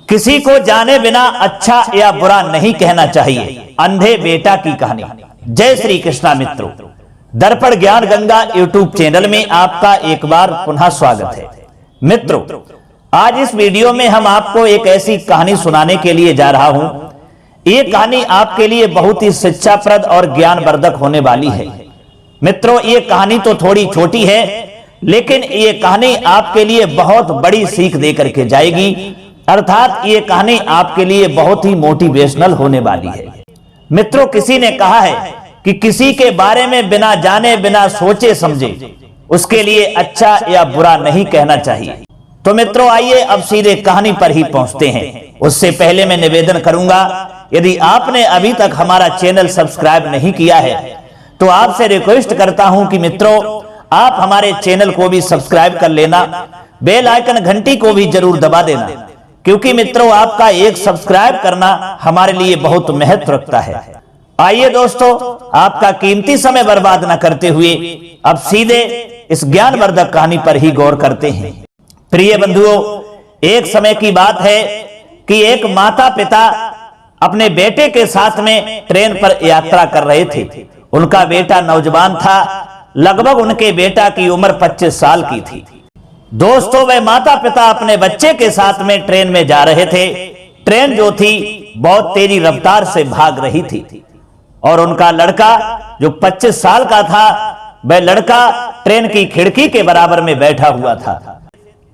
किसी को जाने बिना अच्छा या बुरा नहीं कहना चाहिए। अंधे बेटा की कहानी। जय श्री कृष्णा मित्रों, दर्पण ज्ञान गंगा यूट्यूब चैनल में आपका एक बार पुनः स्वागत है। मित्रों, आज इस वीडियो में हम आपको एक ऐसी कहानी सुनाने के लिए जा रहा हूं। ये कहानी आपके लिए बहुत ही शिक्षाप्रद और ज्ञानवर्धक होने वाली है। मित्रों, ये कहानी तो थोड़ी छोटी है, लेकिन ये कहानी आपके लिए बहुत बड़ी सीख देकर के जाएगी। अर्थात ये कहानी आपके लिए बहुत ही मोटिवेशनल होने वाली है। मित्रों, किसी ने कहा है कि किसी के बारे में बिना जाने बिना सोचे समझे उसके लिए अच्छा या बुरा नहीं कहना चाहिए। तो मित्रों, आइए अब सीधे कहानी पर ही पहुंचते हैं। उससे पहले मैं निवेदन करूंगा, यदि आपने अभी तक हमारा चैनल सब्सक्राइब नहीं किया है तो आपसे रिक्वेस्ट करता हूं कि मित्रों, आप हमारे चैनल को भी सब्सक्राइब कर लेना, बेल आइकन घंटी को भी जरूर दबा देना, क्योंकि मित्रों आपका एक सब्सक्राइब करना हमारे लिए बहुत महत्व रखता है। आइए दोस्तों, आपका कीमती समय बर्बाद न करते हुए अब सीधे इस ज्ञानवर्धक कहानी पर ही गौर करते हैं। प्रिय बंधुओं, एक समय की बात है कि एक माता पिता अपने बेटे के साथ में ट्रेन पर यात्रा कर रहे थे। उनका बेटा नौजवान था, लगभग उनके बेटा की उम्र 25 साल की थी। दोस्तों, वे माता पिता अपने बच्चे के साथ में ट्रेन में जा रहे थे। ट्रेन जो थी बहुत तेजी रफ्तार से भाग रही थी और उनका लड़का जो 25 साल का था, वह लड़का ट्रेन की खिड़की के बराबर में बैठा हुआ था।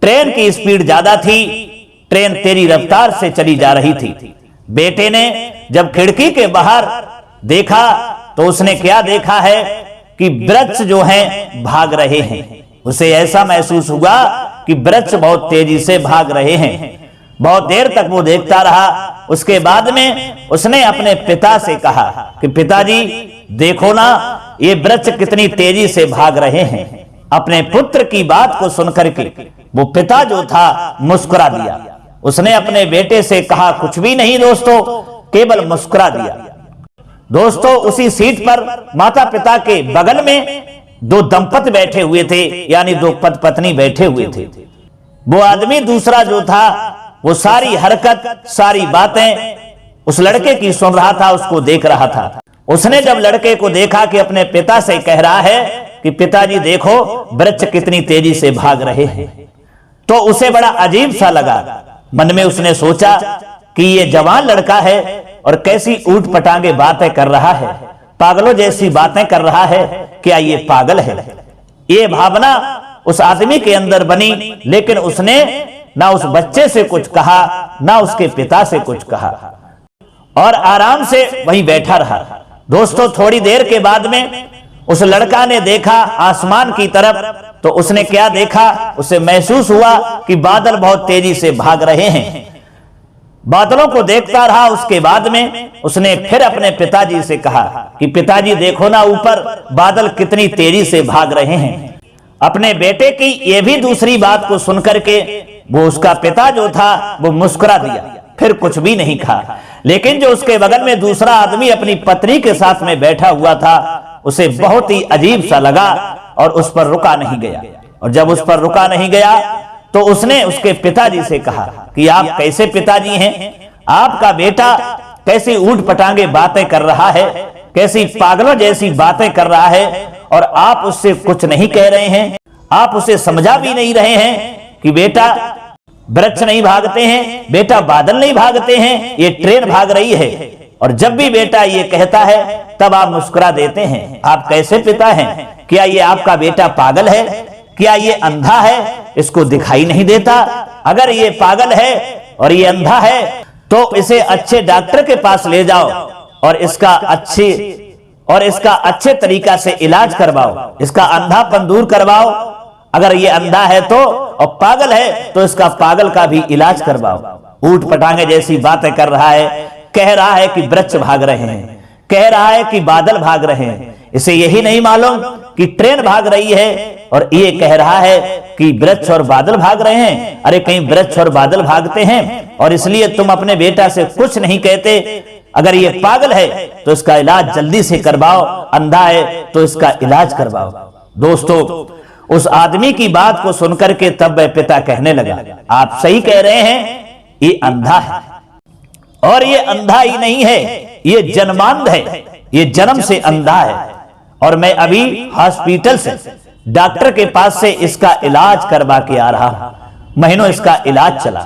ट्रेन की स्पीड ज्यादा थी, ट्रेन तेजी रफ्तार से चली जा रही थी। बेटे ने जब खिड़की के बाहर देखा तो उसने क्या देखा है कि वृक्ष जो हैं भाग रहे हैं। उसे ऐसा महसूस हुआ कि वृक्ष बहुत तेजी से भाग रहे हैं। बहुत देर तक वो देखता रहा। उसके बाद में उसने अपने पिता से कहा कि पिताजी देखो ना, ये वृक्ष कितनी तेजी से भाग रहे हैं। अपने पुत्र की बात को सुनकर के वो पिता जो था मुस्कुरा दिया। उसने अपने बेटे से कहा कुछ भी नहीं दोस्तों, केवल मुस्कुरा दिया। दोस्तों, उसी सीट पर माता पिता के बगल में दो दंपति बैठे हुए थे, यानी दो पति पत्नी बैठे हुए थे। वो आदमी दूसरा जो था वो सारी हरकत सारी बातें उस लड़के की सुन रहा था, उसको देख रहा था। उसने जब लड़के को देखा कि अपने पिता से कह रहा है कि पिताजी देखो वृक्ष कितनी तेजी से भाग रहे हैं, तो उसे बड़ा अजीब सा लगा। मन में उसने सोचा कि ये जवान लड़का है और कैसी ऊट पटांगे बातें कर रहा है, पागलों जैसी बातें कर रहा है, क्या ये पागल है? ये भावना उस आदमी के अंदर बनी, लेकिन उसने ना उस बच्चे से कुछ कहा ना उसके पिता से कुछ कहा और आराम से वहीं बैठा रहा। दोस्तों, थोड़ी देर के बाद में उस लड़का ने देखा आसमान की तरफ, तो उसने क्या देखा? उसे महसूस हुआ कि बादल बहुत तेजी से भाग रहे हैं। बादलों को देखता रहा। उसके बाद में उसने फिर अपने पिताजी से कहा कि पिताजी देखो ना, ऊपर बादल कितनी तेजी से भाग रहे हैं। अपने बेटे की ये भी दूसरी बात को सुनकर के वो उसका पिता जो था वो मुस्कुरा दिया, फिर कुछ भी नहीं कहा। लेकिन जो उसके बगल में दूसरा आदमी अपनी पत्नी के साथ में बैठा हुआ था, उसे बहुत ही अजीब सा लगा और उस पर रुका नहीं गया। और जब उस पर रुका नहीं गया तो उसने उसके पिताजी से कहा कि आप कैसे पिताजी हैं? आपका बेटा कैसी ऊट पटांगे बातें कर रहा है, कैसी पागलों जैसी बातें कर रहा है और आप उससे कुछ नहीं कह रहे हैं। आप उसे समझा भी नहीं रहे हैं कि बेटा वृक्ष नहीं भागते हैं, बेटा बादल नहीं भागते हैं, ये ट्रेन भाग रही है। और जब भी बेटा ये कहता है तब आप मुस्कुरा देते हैं। आप कैसे पिता हैं? क्या ये आपका बेटा पागल है? क्या ये अंधा है? इसको दिखाई नहीं देता? अगर ये पागल है और ये अंधा है तो इसे अच्छे डॉक्टर के पास ले जाओ और इसका अच्छे तरीका से इलाज करवाओ, इसका अंधापन दूर करवाओ। अगर ये अंधा है तो और पागल है तो इसका पागल का भी इलाज करवाओ। ऊट पटांगे जैसी बातें कर रहा है, कह रहा है कि वृक्ष भाग रहे हैं, कह रहा है कि बादल भाग रहे हैं। इसे यही नहीं मालूम कि ट्रेन भाग रही है और ये कह रहा है कि वृक्ष और बादल भाग रहे हैं। अरे कहीं वृक्ष और बादल भागते हैं और इसलिए तुम अपने बेटा से कुछ नहीं कहते? अगर ये पागल है तो इसका इलाज जल्दी से करवाओ, अंधा है तो इसका इलाज करवाओ। दोस्तों, उस आदमी की बात को सुनकर के तब वह पिता कहने लगा, आप सही कह रहे हैं, ये अंधा है। और ये अंधा ही नहीं है, ये जन्मांध है, ये जन्म से अंधा है। और मैं अभी हॉस्पिटल से डॉक्टर के पास से इसका इलाज करवा के आ रहा हूं। महीनों इसका इलाज चला।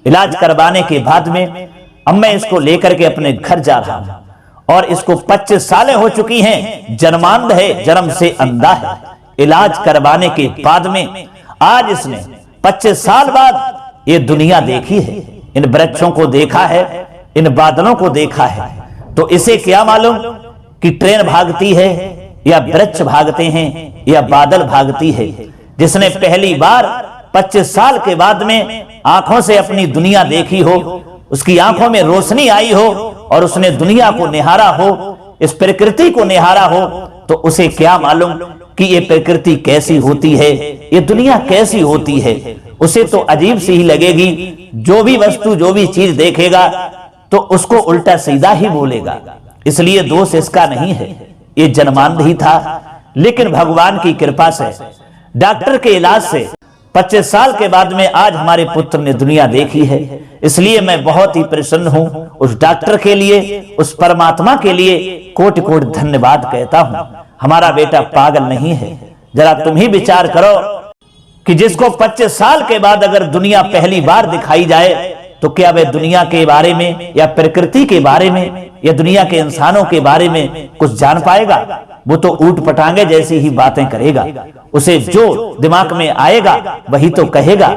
इलाज करवाने के बाद में अब मैं इसको लेकर के अपने घर जा रहा हूं। और इसको 25 सालें हो चुकी हैं, जन्मांध है, जन्म से अंधा है। इलाज करवाने के बाद में आज इसने 25 साल बाद ये दुनिया देखी है, इन वृक्षों को देखा है, इन बादलों को देखा है। तो इसे क्या मालूम कि ट्रेन भागती है या वृक्ष भागते हैं या बादल भागती है। जिसने पहली बार 25 साल के बाद में आंखों से अपनी दुनिया देखी हो, उसकी आंखों में रोशनी आई हो और उसने दुनिया को निहारा हो, इस प्रकृति को निहारा हो, तो उसे क्या मालूम कि ये प्रकृति कैसी होती है, ये दुनिया कैसी होती है। उसे तो अजीब सी ही लगेगी। जो भी वस्तु, जो भी चीज देखेगा तो उसको उल्टा सीधा ही बोलेगा। इसलिए दोष इसका नहीं है, ये जन्मांध ही था। लेकिन भगवान की कृपा से, डॉक्टर के इलाज से 25 साल के बाद में आज हमारे पुत्र ने दुनिया देखी है। इसलिए मैं बहुत ही प्रसन्न हूं। उस डॉक्टर के लिए, उस परमात्मा के लिए कोटि कोटि धन्यवाद कहता हूं। हमारा बेटा पागल नहीं है। जरा तुम ही विचार करो कि जिसको 25 साल के बाद अगर दुनिया पहली बार दिखाई जाए तो क्या वह दुनिया के बारे में या प्रकृति के बारे में या दुनिया के इंसानों के बारे में कुछ जान पाएगा? वो तो ऊट पटांगे जैसी ही बातें करेगा। उसे जो दिमाग में आएगा वही तो कहेगा।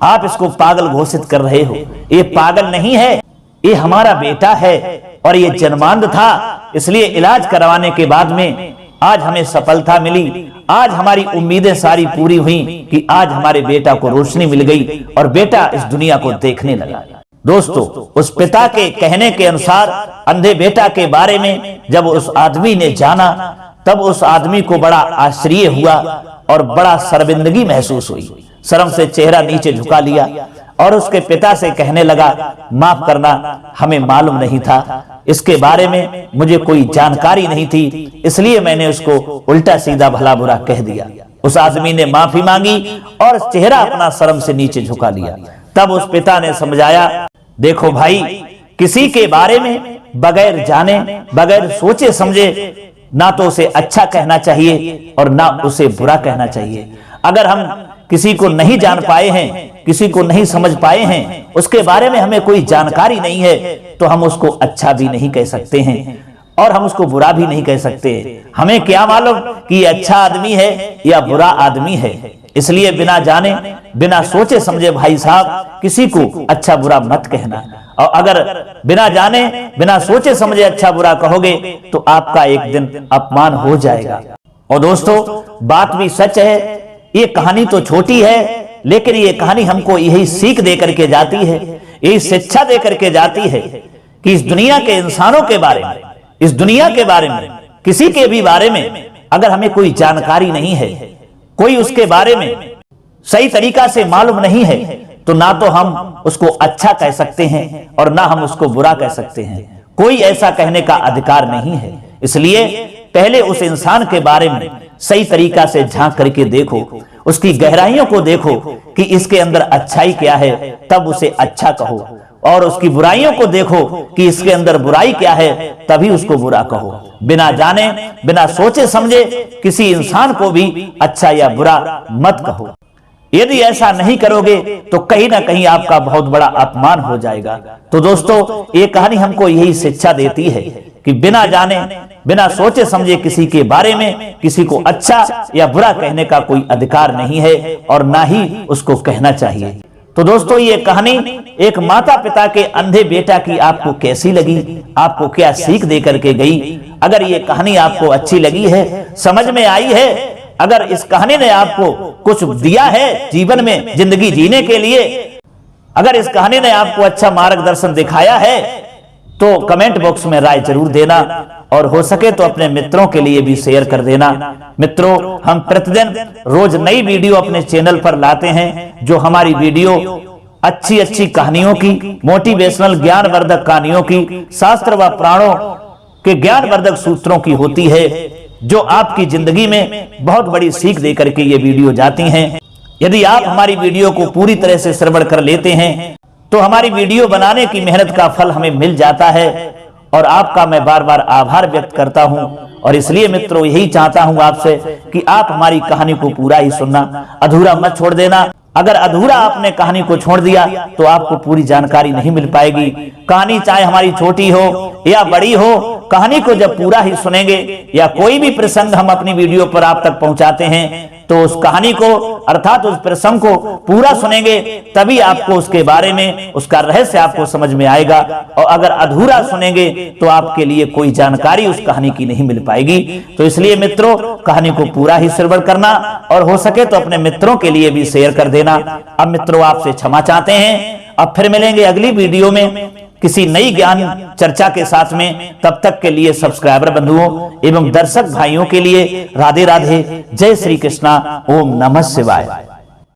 आप इसको पागल घोषित कर रहे हो। ये पागल नहीं है, ये हमारा बेटा है और ये जन्मांध था। इसलिए इलाज करवाने के बाद में आज हमें सफलता मिली। आज हमारी उम्मीदें सारी पूरी हुई कि आज हमारे बेटा को रोशनी मिल गई और बेटा इस दुनिया को देखने लगा। दोस्तों, उस पिता के कहने के अनुसार अंधे बेटा के बारे में जब उस आदमी ने जाना तब उस आदमी को बड़ा आश्चर्य हुआ और बड़ा शर्मिंदगी महसूस हुई। शर्म से चेहरा नीचे झुका लिया और उसके पिता से कहने लगा, माफ करना, हमें मालूम नहीं था, इसके बारे में मुझे कोई जानकारी नहीं थी, इसलिए मैंने उसको उल्टा सीधा भला बुरा कह दिया। उस आदमी ने माफी मांगी और चेहरा अपना शर्म से नीचे झुका लिया। तब उस पिता ने समझाया, देखो भाई, किसी के बारे में बगैर जाने, बगैर सोचे समझे ना तो उसे अच्छा कहना चाहिए और ना उसे बुरा कहना चाहिए। अगर हम किसी को नहीं जान पाए हैं, किसी को नहीं समझ पाए हैं, उसके बारे में हमें कोई जानकारी नहीं है, तो हम उसको अच्छा भी नहीं कह सकते हैं और हम उसको बुरा भी नहीं कह सकते। हमें क्या मालूम कि ये अच्छा आदमी है या बुरा आदमी है। इसलिए बिना जाने, बिना सोचे समझे भाई साहब किसी को अच्छा बुरा मत कहना। और अगर बिना जाने, बिना सोचे समझे अच्छा बुरा कहोगे तो आपका एक दिन अपमान हो जाएगा। और दोस्तों, बात भी सच है। ये कहानी तो छोटी है, लेकिन ये कहानी हमको यही सीख दे करके जाती है, यही शिक्षा दे करके जाती है कि इस दुनिया के इंसानों के बारे में, इस दुनिया के बारे में, किसी के भी बारे में अगर हमें कोई जानकारी नहीं है, कोई उसके बारे में सही तरीका से मालूम नहीं है, तो ना तो हम उसको अच्छा कह सकते हैं और ना हम उसको बुरा कह सकते हैं। कोई ऐसा कहने का अधिकार नहीं है। इसलिए पहले उस इंसान के बारे में सही तरीका से झांक करके देखो, उसकी गहराइयों को देखो कि इसके अंदर अच्छाई क्या है, तब उसे अच्छा कहो। और उसकी बुराइयों को देखो कि इसके अंदर बुराई क्या है, तभी उसको बुरा कहो। बिना जाने, बिना सोचे समझे किसी इंसान को भी अच्छा या बुरा मत कहो। यदि ऐसा नहीं करोगे तो कहीं ना कहीं आपका बहुत बड़ा अपमान हो जाएगा। तो दोस्तों, ये कहानी हमको यही शिक्षा देती है कि बिना जाने, बिना सोचे समझे किसी के बारे में किसी को अच्छा या बुरा कहने का कोई अधिकार नहीं है और ना ही उसको कहना चाहिए। तो दोस्तों, ये कहानी एक माता पिता के अंधे बेटा की आपको कैसी लगी? आपको क्या सीख दे करके गई? अगर ये कहानी आपको अच्छी लगी है, समझ में आई है, अगर इस कहानी ने आपको कुछ दिया है जीवन में जिंदगी जीने के लिए, अगर इस कहानी ने आपको अच्छा मार्गदर्शन दिखाया है, तो कमेंट बॉक्स में राय जरूर देना और हो सके तो अपने मित्रों के लिए भी शेयर कर देना। मित्रों, हम प्रतिदिन रोज नई वीडियो अपने चैनल पर लाते हैं। जो हमारी वीडियो अच्छी अच्छी कहानियों की, मोटिवेशनल ज्ञानवर्धक कहानियों की, शास्त्र व पुराणों के ज्ञानवर्धक सूत्रों की होती है, जो आपकी जिंदगी में बहुत बड़ी सीख दे करके ये वीडियो जाती हैं। यदि आप हमारी वीडियो को पूरी तरह से श्रवण कर लेते हैं तो हमारी वीडियो बनाने की मेहनत का फल हमें मिल जाता है और आपका मैं बार बार आभार व्यक्त करता हूं। और इसलिए मित्रों यही चाहता हूं आपसे कि आप हमारी कहानी को पूरा ही सुनना, अधूरा मत छोड़ देना। अगर अधूरा आपने कहानी को छोड़ दिया तो आपको पूरी जानकारी नहीं मिल पाएगी। कहानी चाहे हमारी छोटी हो या बड़ी हो, कहानी को जब पूरा ही सुनेंगे या कोई भी प्रसंग हम अपनी वीडियो पर आप तक पहुंचाते हैं तो उस कहानी को अर्थात उस प्रसंग को पूरा सुनेंगे, तभी आपको उसके बारे में उसका रहस्य आपको समझ में आएगा। और अगर अधूरा सुनेंगे तो आपके लिए कोई जानकारी उस कहानी की नहीं मिल पाएगी। तो इसलिए मित्रों कहानी को पूरा ही श्रवण करना और हो सके तो अपने मित्रों के लिए भी शेयर कर देना। अब मित्रों आपसे क्षमा चाहते हैं, अब फिर मिलेंगे अगली वीडियो में किसी नई ज्ञान चर्चा के साथ में। तब तक के लिए सब्सक्राइबर बंधुओं एवं दर्शक भाइयों के लिए राधे राधे, जय श्री कृष्णा, ओम नमः शिवाय।